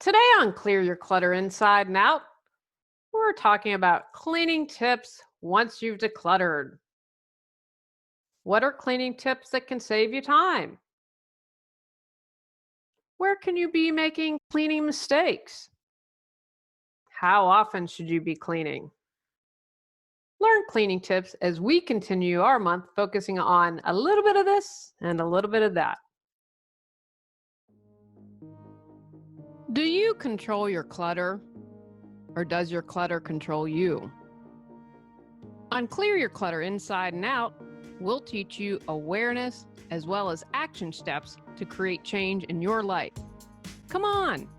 Today on Clear Your Clutter Inside and Out, we're talking about cleaning tips once you've decluttered. What are cleaning tips that can save you time? Where can you be making cleaning mistakes? How often should you be cleaning? Learn cleaning tips as we continue our month focusing on a little bit of this and a little bit of that. Do you control your clutter, or does your clutter control you? On Clear Your Clutter Inside and Out, we'll teach you awareness as well as action steps to create change in your life. Come on,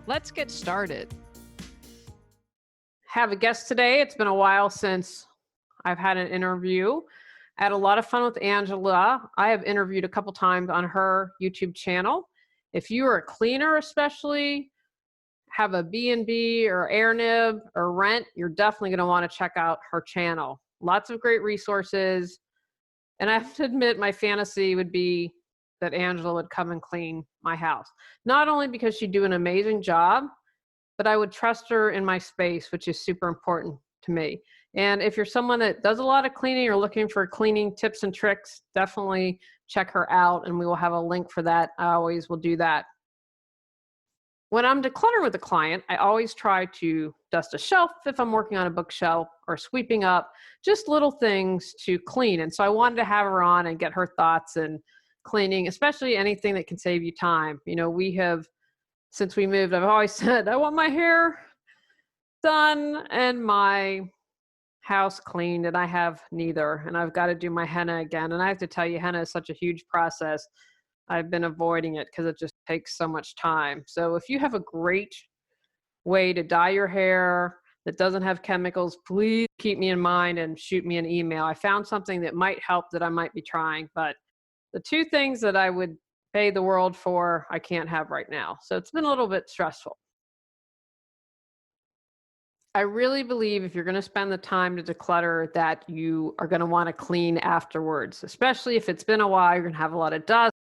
let's get started. Have a guest today. It's been a while since I've had an interview. I had a lot of fun with Angela. I have interviewed a couple times on her YouTube channel. If you are a cleaner especially, have a B&B or air nib or rent, you're definitely going to want to check out her channel. Lots of great resources. And I have to admit, my fantasy would be that Angela would come and clean my house. Not only because she'd do an amazing job, but I would trust her in my space, which is super important to me. And if you're someone that does a lot of cleaning or looking for cleaning tips and tricks, definitely check her out, and we will have a link for that. I always will do that. When I'm decluttering with a client, I always try to dust a shelf if I'm working on a bookshelf or sweeping up, just little things to clean. And so I wanted to have her on and get her thoughts and cleaning, especially anything that can save you time. You know, since we moved, I've always said, I want my hair done and my house cleaned, and I have neither. And I've got to do my henna again. And I have to tell you, henna is such a huge process. I've been avoiding it because it just takes so much time. So if you have a great way to dye your hair that doesn't have chemicals, please keep me in mind and shoot me an email. I found something that might help that I might be trying, but the two things that I would pay the world for, I can't have right now. So it's been a little bit stressful. I really believe if you're going to spend the time to declutter that you are going to want to clean afterwards, especially if it's been a while, you're going to have a lot of dust.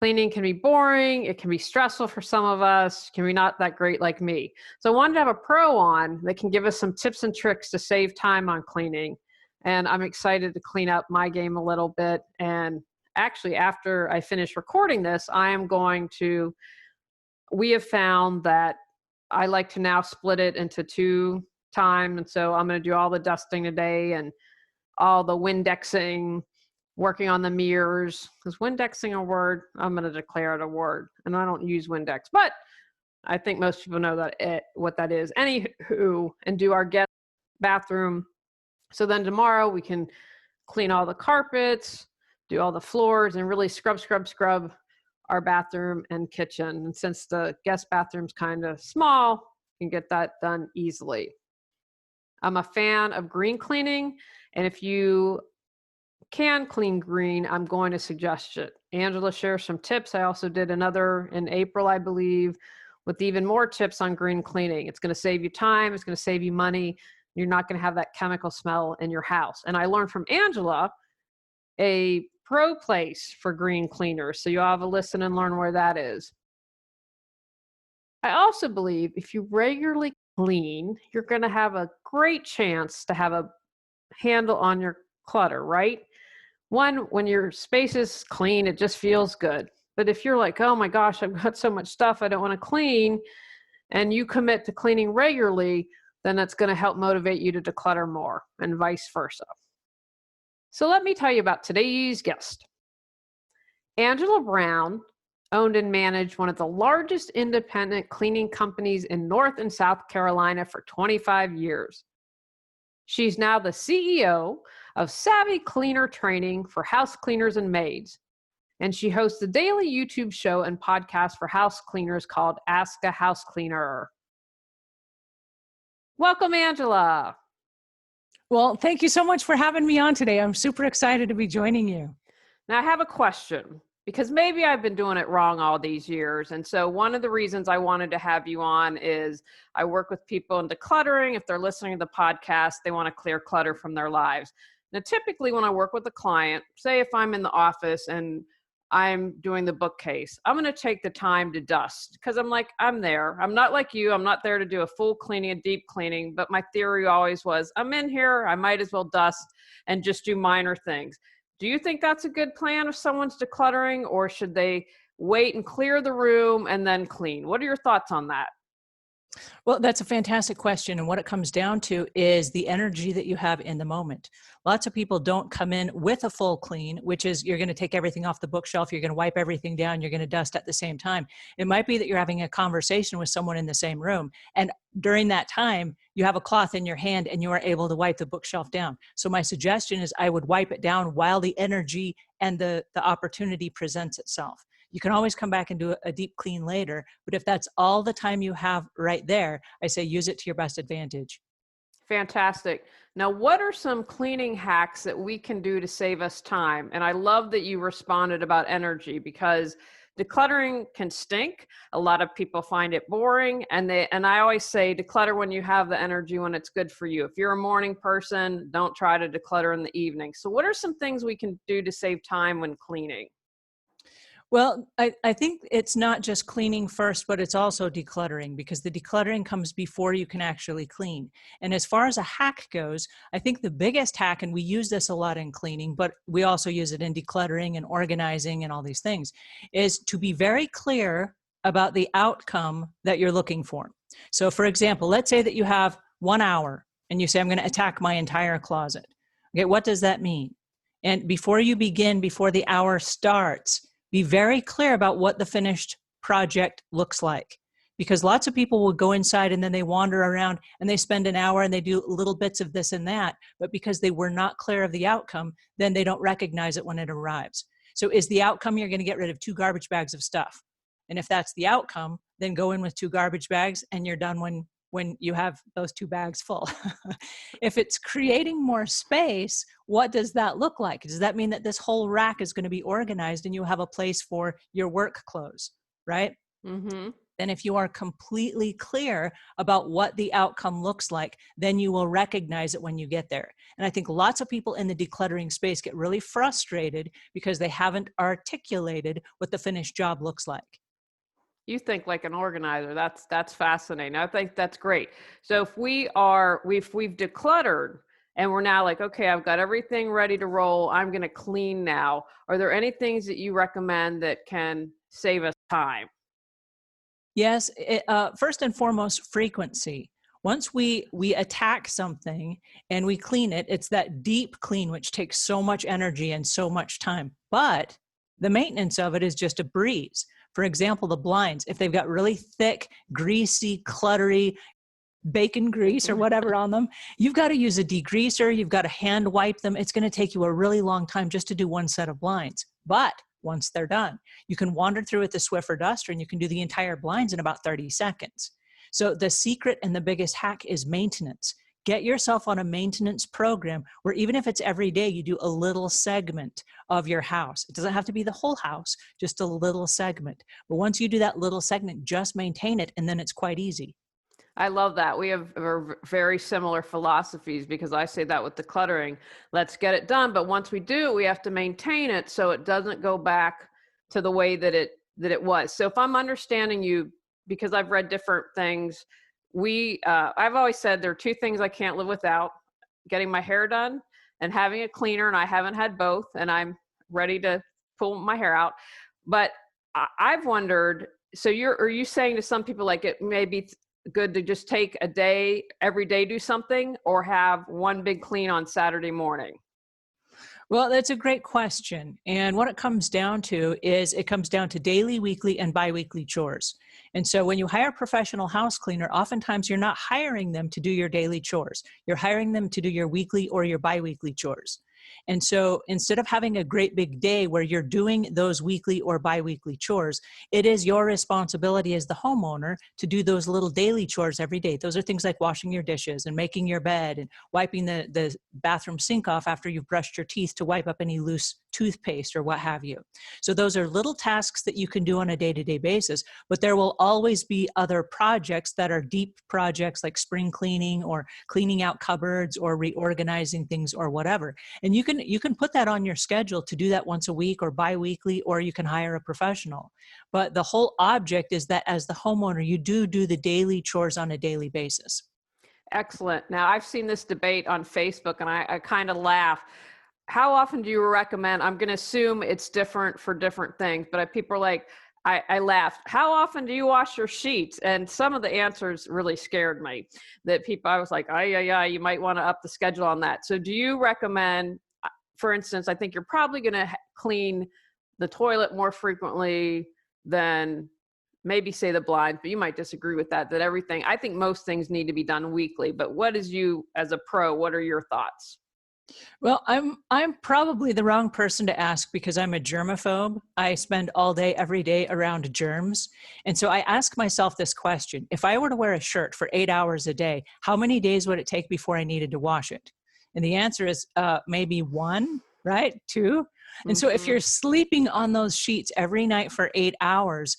Cleaning can be boring. It can be stressful for some of us. It can be not that great like me. So I wanted to have a pro on that can give us some tips and tricks to save time on cleaning. And I'm excited to clean up my game a little bit. And actually, after I finish recording this, we have found that I like to now split it into 2 times. And so I'm going to do all the dusting today and all the Windexing, working on the mirrors. Is Windexing a word? I'm going to declare it a word. And I don't use Windex, but I think most people know what that is. Anywho, and do our guest bathroom. So then tomorrow we can clean all the carpets, do all the floors, and really scrub our bathroom and kitchen. And since the guest bathroom's kind of small, you can get that done easily. I'm a fan of green cleaning, and if you can clean green, I'm going to suggest it. Angela shares some tips. I also did another in April, I believe, with even more tips on green cleaning. It's going to save you time. It's going to save you money. You're not going to have that chemical smell in your house. And I learned from Angela a pro place for green cleaners. So you'll have a listen and learn where that is. I also believe if you regularly clean, you're going to have a great chance to have a handle on your clutter, right? One, when your space is clean, it just feels good. But if you're like, oh my gosh, I've got so much stuff I don't want to clean, and you commit to cleaning regularly, then that's going to help motivate you to declutter more, and vice versa. So let me tell you about today's guest. Angela Brown owned and managed one of the largest independent cleaning companies in North and South Carolina for 25 years. She's now the CEO of Savvy Cleaner Training for house cleaners and maids. And she hosts a daily YouTube show and podcast for house cleaners called Ask a House Cleaner. Welcome, Angela. Well, thank you so much for having me on today. I'm super excited to be joining you. Now, I have a question, because maybe I've been doing it wrong all these years. And so one of the reasons I wanted to have you on is I work with people in decluttering. If they're listening to the podcast, they want to clear clutter from their lives. Now, typically when I work with a client, say if I'm in the office and I'm doing the bookcase, I'm going to take the time to dust because I'm like, I'm there. I'm not like you. I'm not there to do a full cleaning, a deep cleaning. But my theory always was, I'm in here. I might as well dust and just do minor things. Do you think that's a good plan if someone's decluttering, or should they wait and clear the room and then clean? What are your thoughts on that? Well, that's a fantastic question. And what it comes down to is the energy that you have in the moment. Lots of people don't come in with a full clean, which is you're going to take everything off the bookshelf, you're going to wipe everything down, you're going to dust at the same time. It might be that you're having a conversation with someone in the same room. And during that time, you have a cloth in your hand and you are able to wipe the bookshelf down. So my suggestion is I would wipe it down while the energy and the opportunity presents itself. You can always come back and do a deep clean later, but if that's all the time you have right there, I say use it to your best advantage. Fantastic. Now, what are some cleaning hacks that we can do to save us time? And I love that you responded about energy, because decluttering can stink. A lot of people find it boring, and I always say declutter when you have the energy, when it's good for you. If you're a morning person, don't try to declutter in the evening. So what are some things we can do to save time when cleaning? Well, I think it's not just cleaning first, but it's also decluttering, because the decluttering comes before you can actually clean. And as far as a hack goes, I think the biggest hack, and we use this a lot in cleaning, but we also use it in decluttering and organizing and all these things, is to be very clear about the outcome that you're looking for. So for example, let's say that you have 1 hour and you say, I'm going to attack my entire closet. Okay, what does that mean? And before you begin, before the hour starts, be very clear about what the finished project looks like, because lots of people will go inside and then they wander around and they spend an hour and they do little bits of this and that, but because they were not clear of the outcome, then they don't recognize it when it arrives. So is the outcome you're going to get rid of 2 garbage bags of stuff? And if that's the outcome, then go in with 2 garbage bags and you're done when you have those 2 bags full. If it's creating more space, what does that look like? Does that mean that this whole rack is going to be organized and you have a place for your work clothes, right? Mm-hmm. Then if you are completely clear about what the outcome looks like, then you will recognize it when you get there. And I think lots of people in the decluttering space get really frustrated because they haven't articulated what the finished job looks like. You think like an organizer. That's fascinating. I think that's great. So if we've decluttered and we're now like, okay, I've got everything ready to roll, I'm going to clean now. Are there any things that you recommend that can save us time? Yes, first and foremost, frequency. Once we attack something and we clean it, it's that deep clean, which takes so much energy and so much time. But the maintenance of it is just a breeze. For example, the blinds, if they've got really thick, greasy, cluttery bacon grease or whatever on them, you've got to use a degreaser. You've got to hand wipe them. It's going to take you a really long time just to do one set of blinds. But once they're done, you can wander through with the Swiffer duster and you can do the entire blinds in about 30 seconds. So the secret and the biggest hack is maintenance. Get yourself on a maintenance program where even if it's every day, you do a little segment of your house. It doesn't have to be the whole house, just a little segment. But once you do that little segment, just maintain it, and then it's quite easy. I love that. We have very similar philosophies, because I say that with decluttering, let's get it done. But once we do, we have to maintain it so it doesn't go back to the way that it was. So if I'm understanding you, because I've read different things, I've always said there are 2 things I can't live without: getting my hair done and having a cleaner. And I haven't had both, and I'm ready to pull my hair out. But I've wondered, so are you saying to some people like it may be good to just take a day, every day do something, or have one big clean on Saturday morning? Well, that's a great question. And what it comes down to is it comes down to daily, weekly, and biweekly chores. And so when you hire a professional house cleaner, oftentimes you're not hiring them to do your daily chores. You're hiring them to do your weekly or your biweekly chores. And so instead of having a great big day where you're doing those weekly or biweekly chores, it is your responsibility as the homeowner to do those little daily chores every day. Those are things like washing your dishes and making your bed and wiping the bathroom sink off after you've brushed your teeth to wipe up any loose toothpaste or what have you. So those are little tasks that you can do on a day-to-day basis, but there will always be other projects that are deep projects like spring cleaning or cleaning out cupboards or reorganizing things or whatever. And you can put that on your schedule to do that once a week or bi-weekly, or you can hire a professional. But the whole object is that as the homeowner, you do the daily chores on a daily basis. Excellent. Now, I've seen this debate on Facebook and I kind of laugh. How often do you recommend? I'm going to assume it's different for different things, but people are like, I laughed. How often do you wash your sheets? And some of the answers really scared me. I was like, you might want to up the schedule on that. So do you recommend, for instance, I think you're probably going to clean the toilet more frequently than maybe say the blinds, but you might disagree with that everything, I think most things need to be done weekly. But what is you as a pro, what are your thoughts? Well, I'm probably the wrong person to ask because I'm a germaphobe. I spend all day, every day around germs. And so I ask myself this question: if I were to wear a shirt for 8 hours a day, how many days would it take before I needed to wash it? And the answer is maybe 1, right? 2. And so if Mm-hmm. you're sleeping on those sheets every night for 8 hours,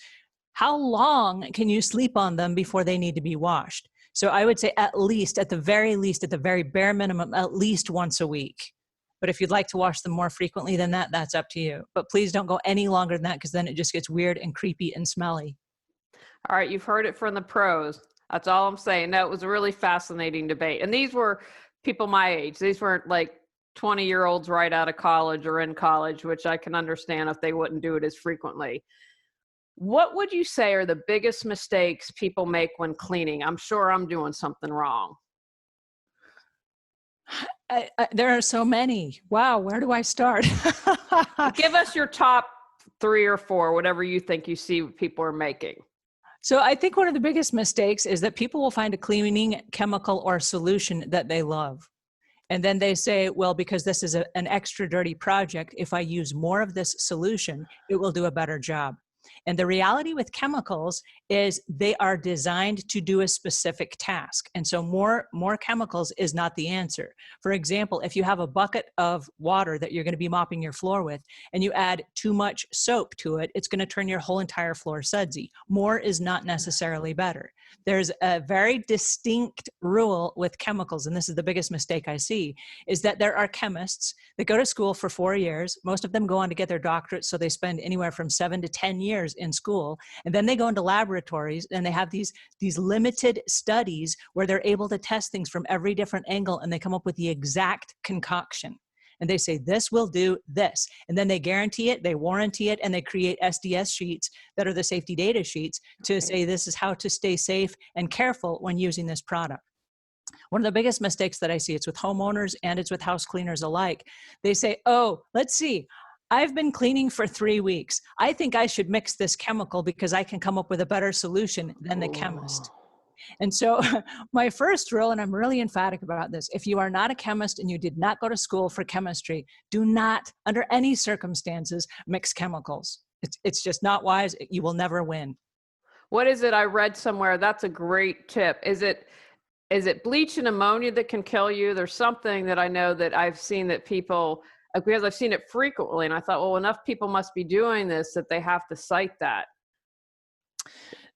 how long can you sleep on them before they need to be washed? So I would say at least, at the very least, at the very bare minimum, at least once a week. But if you'd like to wash them more frequently than that, that's up to you. But please don't go any longer than that, because then it just gets weird and creepy and smelly. All right, you've heard it from the pros. That's all I'm saying. No, it was a really fascinating debate. And these were people my age. These weren't like 20-year-olds right out of college or in college, which I can understand if they wouldn't do it as frequently. What would you say are the biggest mistakes people make when cleaning? I'm sure I'm doing something wrong. There are so many. Wow, where do I start? Give us your top 3 or 4, whatever you think you see people are making. So I think one of the biggest mistakes is that people will find a cleaning chemical or solution that they love. And then they say, well, because this is an extra dirty project, if I use more of this solution, it will do a better job. And the reality with chemicals is they are designed to do a specific task. And so more chemicals is not the answer. For example, if you have a bucket of water that you're going to be mopping your floor with, and you add too much soap to it, it's going to turn your whole entire floor sudsy. More is not necessarily better. There's a very distinct rule with chemicals, and this is the biggest mistake I see, is that there are chemists that go to school for 4 years. Most of them go on to get their doctorates, so they spend anywhere from 7 to 10 years in school, and then they go into laboratories and they have these limited studies where they're able to test things from every different angle, and they come up with the exact concoction. And they say, this will do this. And then they guarantee it, they warranty it, and they create SDS sheets that are the safety data sheets to say this is how to stay safe and careful when using this product. One of the biggest mistakes that I see, it's with homeowners and it's with house cleaners alike. They say, oh, let's see, I've been cleaning for 3 weeks. I think I should mix this chemical because I can come up with a better solution than the chemist. And so my first rule, and I'm really emphatic about this, if you are not a chemist and you did not go to school for chemistry, do not, under any circumstances, mix chemicals. It's just not wise. You will never win. What is it I read somewhere? That's a great tip. Is it bleach and ammonia that can kill you? There's something that I know that I've seen that people, because I've seen it frequently, and I thought, well, enough people must be doing this that they have to cite that.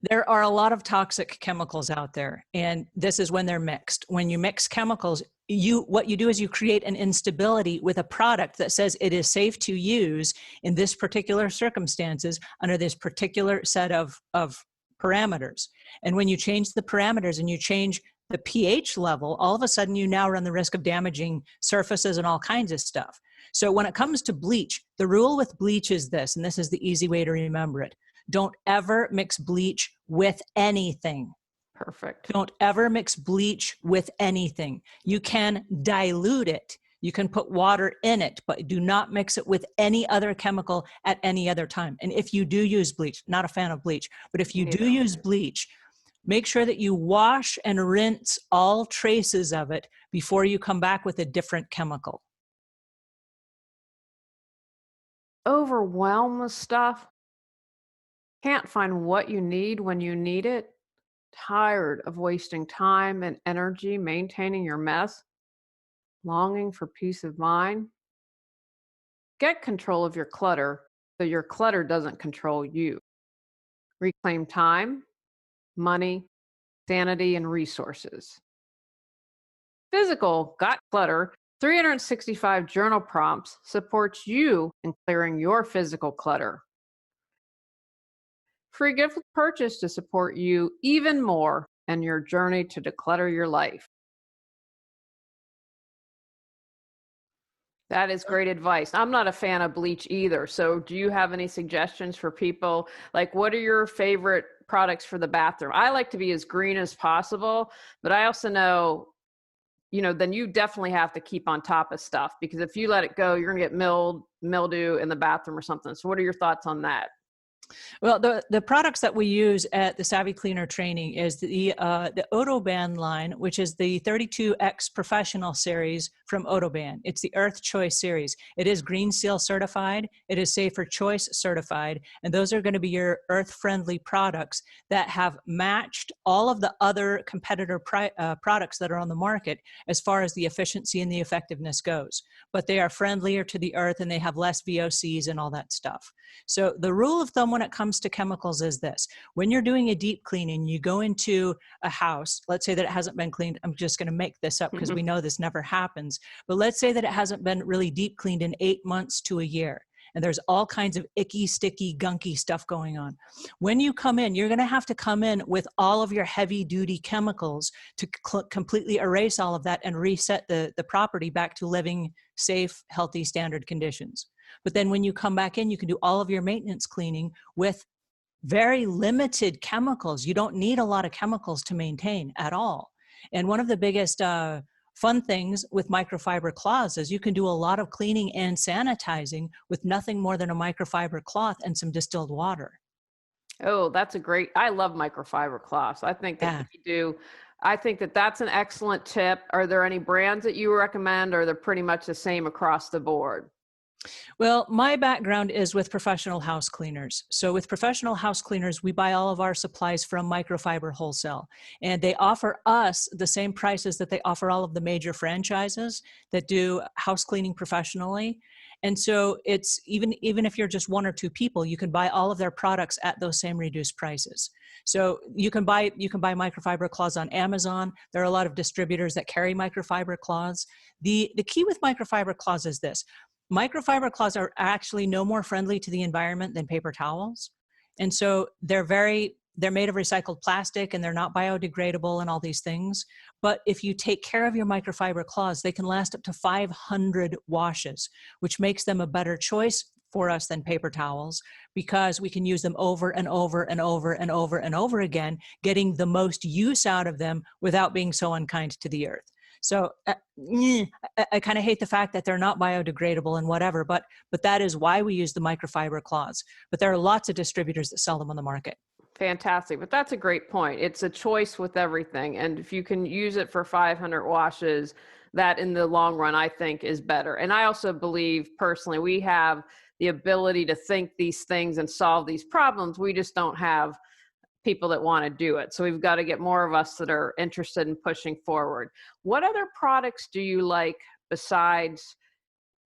There are a lot of toxic chemicals out there, and this is when they're mixed. When you mix chemicals, what you do is you create an instability with a product that says it is safe to use in this particular circumstances under this particular set of parameters. And when you change the parameters and you change the pH level, all of a sudden you now run the risk of damaging surfaces and all kinds of stuff. So when it comes to bleach, the rule with bleach is this, and this is the easy way to remember it. Don't ever mix bleach with anything. Perfect. Don't ever mix bleach with anything. You can dilute it. You can put water in it, but do not mix it with any other chemical at any other time. And if you do use bleach, not a fan of bleach, but if you do use bleach, make sure that you wash and rinse all traces of it before you come back with a different chemical. Overwhelmed with stuff. Can't find what you need when you need it. Tired of wasting time and energy maintaining your mess. Longing for peace of mind. Get control of your clutter so your clutter doesn't control you. Reclaim time, money, sanity, and resources. Physical Got Clutter 365 journal prompts supports you in clearing your physical clutter. Free gift with purchase to support you even more in your journey to declutter your life. That is great advice. I'm not a fan of bleach either. So, do you have any suggestions for people? Like, what are your favorite products for the bathroom? I like to be as green as possible, but I also know, then you definitely have to keep on top of stuff because if you let it go, you're going to get mildew in the bathroom or something. So, what are your thoughts on that? Well, the products that we use at the Savvy Cleaner training is the Odoban line, which is the 32X Professional series from Odoban. It's the Earth Choice series. It is Green Seal certified. It is Safer Choice certified. And those are going to be your earth-friendly products that have matched all of the other competitor products that are on the market as far as the efficiency and the effectiveness goes. But they are friendlier to the earth and they have less VOCs and all that stuff. So the rule of thumb when it comes to chemicals is this: when you're doing a deep cleaning, you go into a house, let's say that it hasn't been cleaned. I'm just going to make this up because we know this never happens. But let's say that it hasn't been really deep cleaned in 8 months to a year. And there's all kinds of icky, sticky, gunky stuff going on. When you come in, you're going to have to come in with all of your heavy duty chemicals to completely erase all of that and reset the property back to living safe, healthy, standard conditions. But then when you come back in, you can do all of your maintenance cleaning with very limited chemicals. You don't need a lot of chemicals to maintain at all. And one of the biggest fun things with microfiber cloths is you can do a lot of cleaning and sanitizing with nothing more than a microfiber cloth and some distilled water. Oh, I love microfiber cloths. I think that Yeah. I think that that's an excellent tip. Are there any brands that you recommend, or they're pretty much the same across the board? Well, my background is with professional house cleaners. So with professional house cleaners, we buy all of our supplies from Microfiber Wholesale, and they offer us the same prices that they offer all of the major franchises that do house cleaning professionally. And so it's even if you're just one or two people, you can buy all of their products at those same reduced prices. So you can buy microfiber cloths on Amazon. There are a lot of distributors that carry microfiber cloths. The key with microfiber cloths is this: microfiber cloths are actually no more friendly to the environment than paper towels. And so they're made of recycled plastic and they're not biodegradable and all these things. But if you take care of your microfiber cloths, they can last up to 500 washes, which makes them a better choice for us than paper towels because we can use them over and over and over and over and over again, getting the most use out of them without being so unkind to the earth. So I kind of hate the fact that they're not biodegradable and whatever, but that is why we use the microfiber cloths. But there are lots of distributors that sell them on the market. Fantastic. But that's a great point. It's a choice with everything. And if you can use it for 500 washes, that in the long run, I think is better. And I also believe personally, we have the ability to think these things and solve these problems. We just don't have people that want to do it. So we've got to get more of us that are interested in pushing forward. What other products do you like besides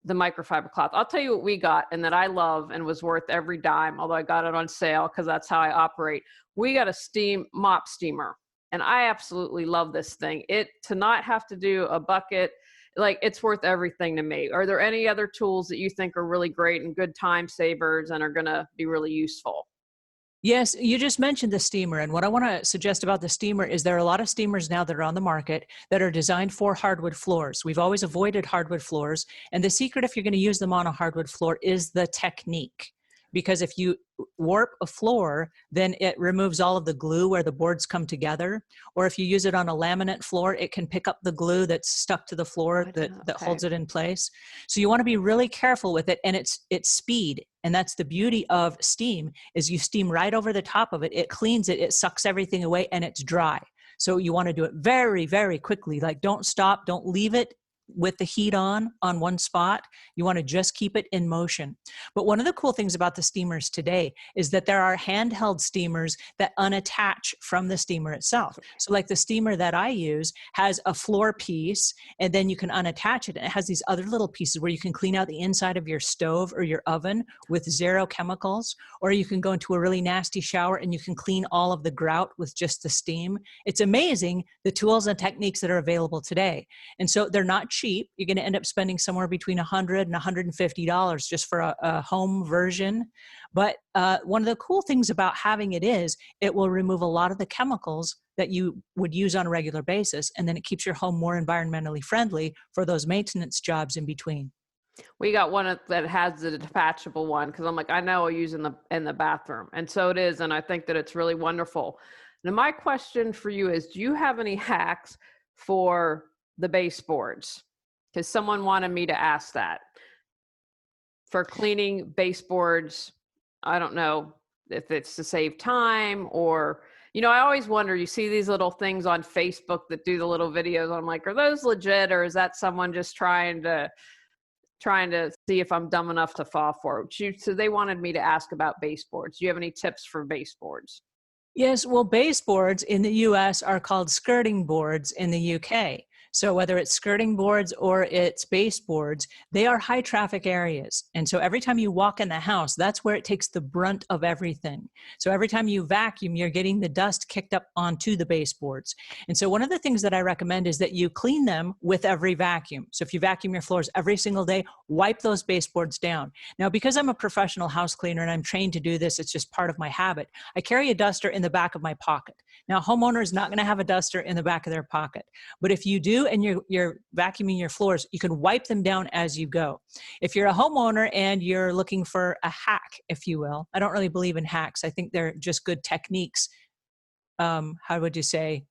the microfiber cloth? I'll tell you what we got and that I love and was worth every dime, although I got it on sale because that's how I operate. We got a mop steamer, and I absolutely love this thing. To not have to do a bucket, like, it's worth everything to me. Are there any other tools that you think are really great and good time savers and are going to be really useful? Yes, you just mentioned the steamer. And what I want to suggest about the steamer is there are a lot of steamers now that are on the market that are designed for hardwood floors. We've always avoided hardwood floors. And the secret, if you're going to use them on a hardwood floor, is the technique. Because if you warp a floor, then it removes all of the glue where the boards come together. Or if you use it on a laminate floor, it can pick up the glue that's stuck to the floor that holds it in place. So you want to be really careful with it. And it's speed. And that's the beauty of steam, is you steam right over the top of it. It cleans it, it sucks everything away, and it's dry. So you want to do it very, very quickly. Like, don't stop, don't leave it with the heat on one spot. You want to just keep it in motion. But one of the cool things about the steamers today is that there are handheld steamers that unattach from the steamer itself. So like the steamer that I use has a floor piece, and then you can unattach it. And it has these other little pieces where you can clean out the inside of your stove or your oven with zero chemicals, or you can go into a really nasty shower and you can clean all of the grout with just the steam. It's amazing the tools and techniques that are available today. And so they're not cheap. You're going to end up spending somewhere between $100 and $150 just for a home version. But one of the cool things about having it is it will remove a lot of the chemicals that you would use on a regular basis. And then it keeps your home more environmentally friendly for those maintenance jobs in between. We got one that has the detachable one because I'm like, I know I'll use in the bathroom. And so it is. And I think that it's really wonderful. Now, my question for you is, do you have any hacks for the baseboards? Because someone wanted me to ask that. For cleaning baseboards, I don't know if it's to save time or, I always wonder, you see these little things on Facebook that do the little videos. I'm like, are those legit, or is that someone just trying to see if I'm dumb enough to fall for it? So they wanted me to ask about baseboards. Do you have any tips for baseboards? Yes, well, baseboards in the US are called skirting boards in the UK. So whether it's skirting boards or it's baseboards, they are high traffic areas. And so every time you walk in the house, that's where it takes the brunt of everything. So every time you vacuum, you're getting the dust kicked up onto the baseboards. And so one of the things that I recommend is that you clean them with every vacuum. So if you vacuum your floors every single day, wipe those baseboards down. Now, because I'm a professional house cleaner and I'm trained to do this, it's just part of my habit. I carry a duster in the back of my pocket. Now, a homeowner is not going to have a duster in the back of their pocket. But if you do and you're vacuuming your floors, you can wipe them down as you go. If you're a homeowner and you're looking for a hack, if you will, I don't really believe in hacks. I think they're just good techniques. How would you say?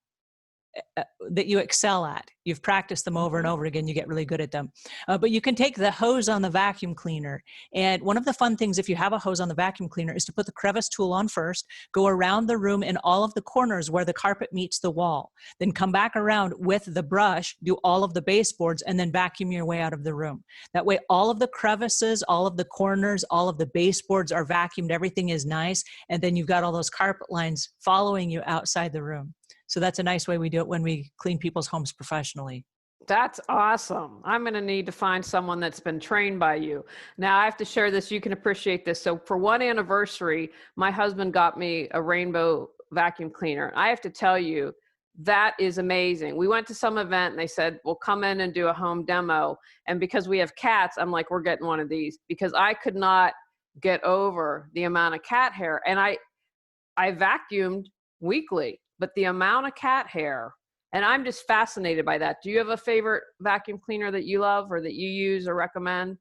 That you excel at. You've practiced them over and over again. You get really good at them. But you can take the hose on the vacuum cleaner. And one of the fun things, if you have a hose on the vacuum cleaner, is to put the crevice tool on first, go around the room in all of the corners where the carpet meets the wall. Then come back around with the brush, do all of the baseboards, and then vacuum your way out of the room. That way, all of the crevices, all of the corners, all of the baseboards are vacuumed. Everything is nice. And then you've got all those carpet lines following you outside the room. So that's a nice way we do it when we clean people's homes professionally. That's awesome. I'm going to need to find someone that's been trained by you. Now I have to share this. You can appreciate this. So for one anniversary, my husband got me a rainbow vacuum cleaner. I have to tell you, that is amazing. We went to some event and they said, well, come in and do a home demo. And because we have cats, I'm like, we're getting one of these, because I could not get over the amount of cat hair. And I vacuumed weekly. But the amount of cat hair, and I'm just fascinated by that. Do you have a favorite vacuum cleaner that you love or that you use or recommend?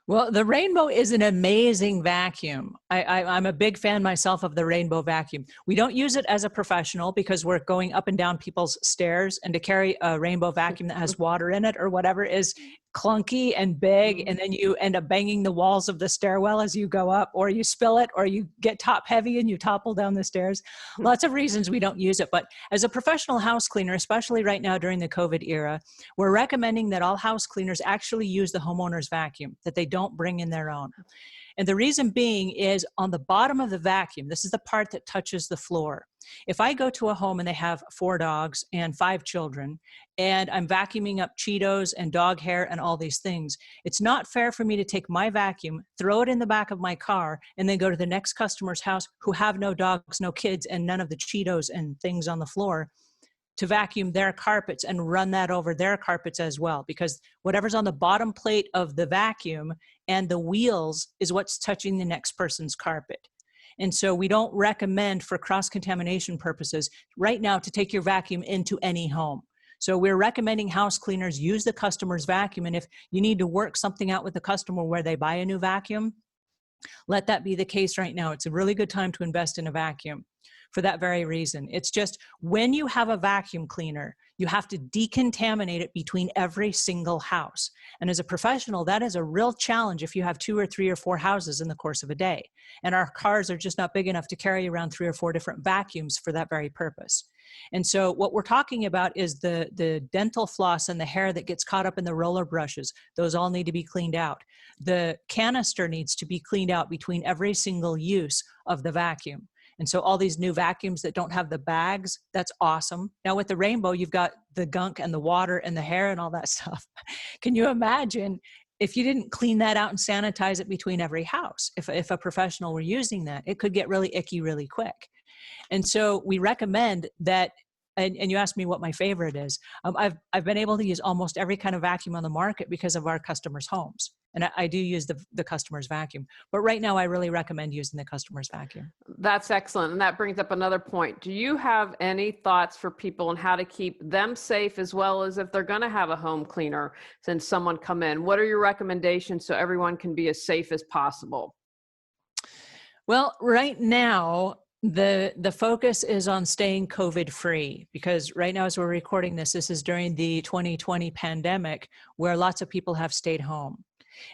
Well, the Rainbow is an amazing vacuum. I'm a big fan myself of the Rainbow vacuum. We don't use it as a professional because we're going up and down people's stairs, and to carry a Rainbow vacuum that has water in it or whatever is clunky and big, and then you end up banging the walls of the stairwell as you go up, or you spill it, or you get top heavy and you topple down the stairs. Lots of reasons we don't use it. But as a professional house cleaner, especially right now during the COVID era, we're recommending that all house cleaners actually use the homeowner's vacuum, that they don't bring in their own. And the reason being is on the bottom of the vacuum, this is the part that touches the floor. If I go to a home and they have 4 dogs and 5 children, and I'm vacuuming up Cheetos and dog hair and all these things, it's not fair for me to take my vacuum, throw it in the back of my car, and then go to the next customer's house who have no dogs, no kids, and none of the Cheetos and things on the floor, to vacuum their carpets and run that over their carpets as well, because whatever's on the bottom plate of the vacuum and the wheels is what's touching the next person's carpet. And so we don't recommend, for cross-contamination purposes right now, to take your vacuum into any home. So we're recommending house cleaners use the customer's vacuum. And if you need to work something out with the customer where they buy a new vacuum, let that be the case right now. It's a really good time to invest in a vacuum. for that very reason. It's just when you have a vacuum cleaner, you have to decontaminate it between every single house. And as a professional, that is a real challenge if you have 2 or 3 or 4 houses in the course of a day. And our cars are just not big enough to carry around 3 or 4 different vacuums for that very purpose. And so what we're talking about is the dental floss and the hair that gets caught up in the roller brushes. Those all need to be cleaned out. The canister needs to be cleaned out between every single use of the vacuum. And so all these new vacuums that don't have the bags, that's awesome. Now with the Rainbow, you've got the gunk and the water and the hair and all that stuff. Can you imagine if you didn't clean that out and sanitize it between every house? If a professional were using that, it could get really icky really quick. And so we recommend that, and you asked me what my favorite is. I've been able to use almost every kind of vacuum on the market because of our customers' homes. And I do use the customer's vacuum. But right now, I really recommend using the customer's vacuum. That's excellent. And that brings up another point. Do you have any thoughts for people on how to keep them safe, as well as if they're going to have a home cleaner, since someone come in? What are your recommendations so everyone can be as safe as possible? Well, right now, the focus is on staying COVID free, because right now as we're recording this is during the 2020 pandemic where lots of people have stayed home.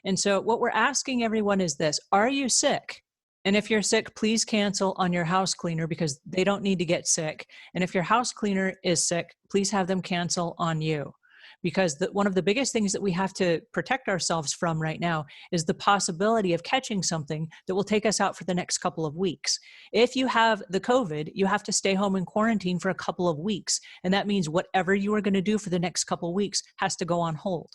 And so what we're asking everyone is this: are you sick? And if you're sick, please cancel on your house cleaner because they don't need to get sick. And if your house cleaner is sick, please have them cancel on you. Because one of the biggest things that we have to protect ourselves from right now is the possibility of catching something that will take us out for the next couple of weeks. If you have the COVID, you have to stay home in quarantine for a couple of weeks. And that means whatever you are going to do for the next couple of weeks has to go on hold.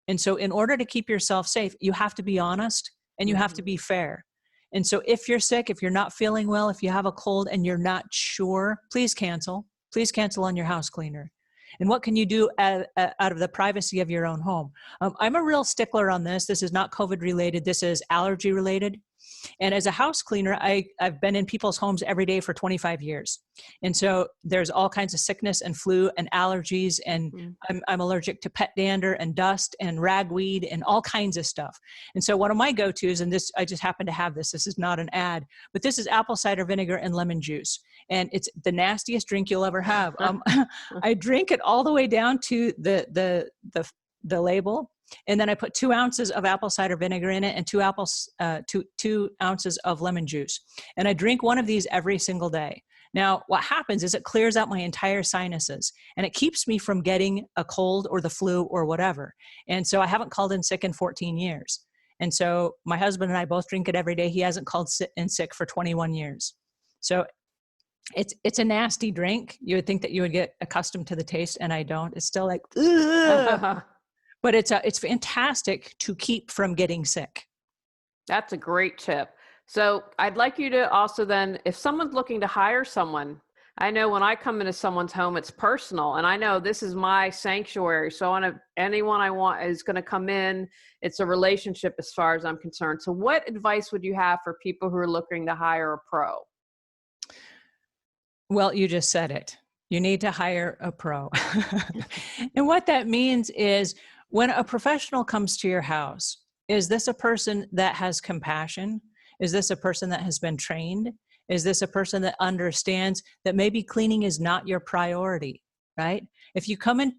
And so in order to keep yourself safe, you have to be honest and you have to be fair. And so if you're sick, if you're not feeling well, if you have a cold and you're not sure, please cancel. Please cancel on your house cleaner. And what can you do out of the privacy of your own home? I'm a real stickler on this. This is not COVID related. This is allergy related. And as a house cleaner, I've been in people's homes every day for 25 years. And so there's all kinds of sickness and flu and allergies. And I'm allergic to pet dander and dust and ragweed and all kinds of stuff. And so one of my go-tos, and this, I just happen to have this is not an ad, but this is apple cider vinegar and lemon juice. And it's the nastiest drink you'll ever have. I drink it all the way down to the label. And then I put 2 ounces of apple cider vinegar in it and 2 ounces of lemon juice. And I drink one of these every single day. Now, what happens is it clears out my entire sinuses and it keeps me from getting a cold or the flu or whatever. And so I haven't called in sick in 14 years. And so my husband and I both drink it every day. He hasn't called in sick for 21 years. So it's a nasty drink. You would think that you would get accustomed to the taste, and I don't. It's still like, ugh. But it's fantastic to keep from getting sick. That's a great tip. So I'd like you to also then, if someone's looking to hire someone, I know when I come into someone's home, it's personal, and I know this is my sanctuary. So anyone I want is going to come in. It's a relationship as far as I'm concerned. So what advice would you have for people who are looking to hire a pro? Well, you just said it. You need to hire a pro. And what that means is when a professional comes to your house, is this a person that has compassion? Is this a person that has been trained? Is this a person that understands that maybe cleaning is not your priority, right? If you come in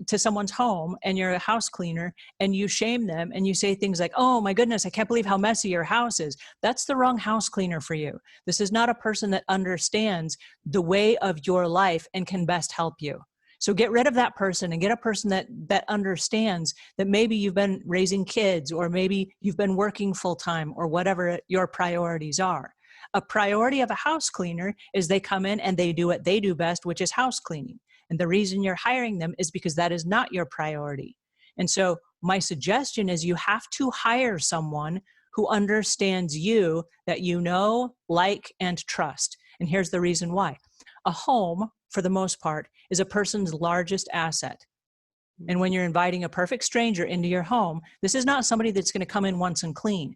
to someone's home and you're a house cleaner and you shame them and you say things like, oh my goodness, I can't believe how messy your house is. That's the wrong house cleaner for you. This is not a person that understands the way of your life and can best help you. So get rid of that person and get a person that understands that maybe you've been raising kids or maybe you've been working full time or whatever your priorities are. A priority of a house cleaner is they come in and they do what they do best, which is house cleaning. And the reason you're hiring them is because that is not your priority. And so my suggestion is you have to hire someone who understands you, that you know, like, and trust. And here's the reason why. A home, for the most part, is a person's largest asset. And when you're inviting a perfect stranger into your home, this is not somebody that's going to come in once and clean.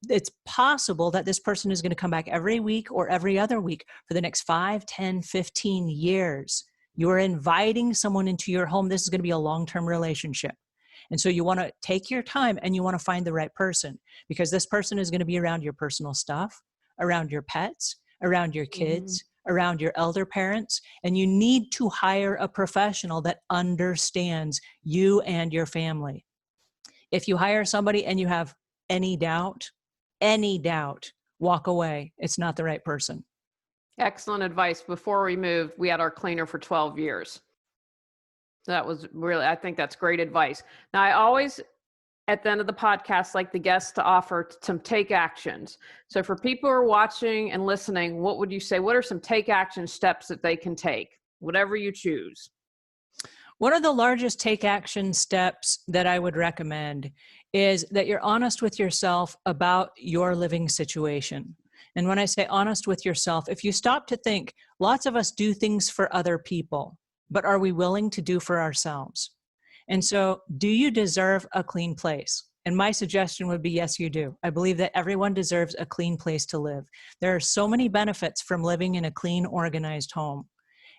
It's possible that this person is going to come back every week or every other week for the next 5, 10, 15 years. You're inviting someone into your home. This is going to be a long-term relationship. And so you want to take your time and you want to find the right person, because this person is going to be around your personal stuff, around your pets, around your kids, around your elder parents, and you need to hire a professional that understands you and your family. If you hire somebody and you have any doubt, walk away. It's not the right person. Excellent advice. Before we moved, we had our cleaner for 12 years. That was really, I think that's great advice. Now, I always, at the end of the podcast, like the guests to offer some take actions. So for people who are watching and listening, what would you say? What are some take action steps that they can take? Whatever you choose. One of the largest take action steps that I would recommend is that you're honest with yourself about your living situation. And when I say honest with yourself, if you stop to think, lots of us do things for other people, but are we willing to do for ourselves? And so, do you deserve a clean place? And my suggestion would be, yes, you do. I believe that everyone deserves a clean place to live. There are so many benefits from living in a clean, organized home.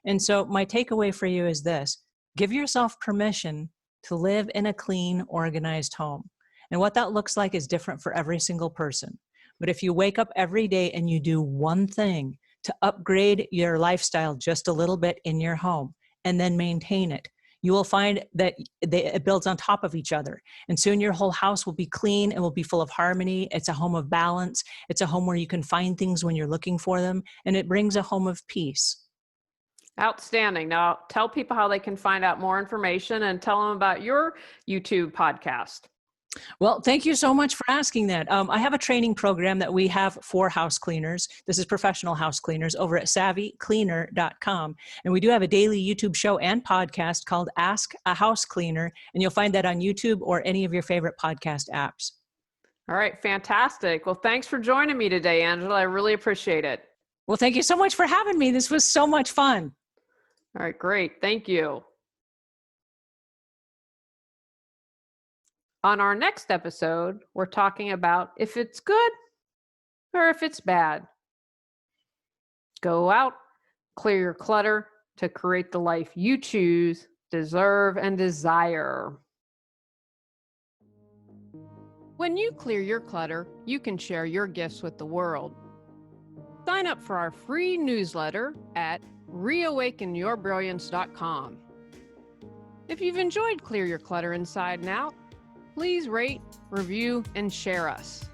And so my takeaway for you is this: give yourself permission to live in a clean, organized home. And what that looks like is different for every single person. But if you wake up every day and you do one thing to upgrade your lifestyle just a little bit in your home and then maintain it, you will find that it builds on top of each other. And soon your whole house will be clean and will be full of harmony. It's a home of balance. It's a home where you can find things when you're looking for them. And it brings a home of peace. Outstanding. Now, tell people how they can find out more information and tell them about your YouTube podcast. Well, thank you so much for asking that. I have a training program that we have for house cleaners. This is professional house cleaners over at savvycleaner.com. And we do have a daily YouTube show and podcast called Ask a House Cleaner. And you'll find that on YouTube or any of your favorite podcast apps. All right. Fantastic. Well, thanks for joining me today, Angela. I really appreciate it. Well, thank you so much for having me. This was so much fun. All right. Great. Thank you. On our next episode, we're talking about if it's good or if it's bad. Go out, clear your clutter to create the life you choose, deserve, and desire. When you clear your clutter, you can share your gifts with the world. Sign up for our free newsletter at reawakenyourbrilliance.com. If you've enjoyed Clear Your Clutter Inside and Out, please rate, review, and share us.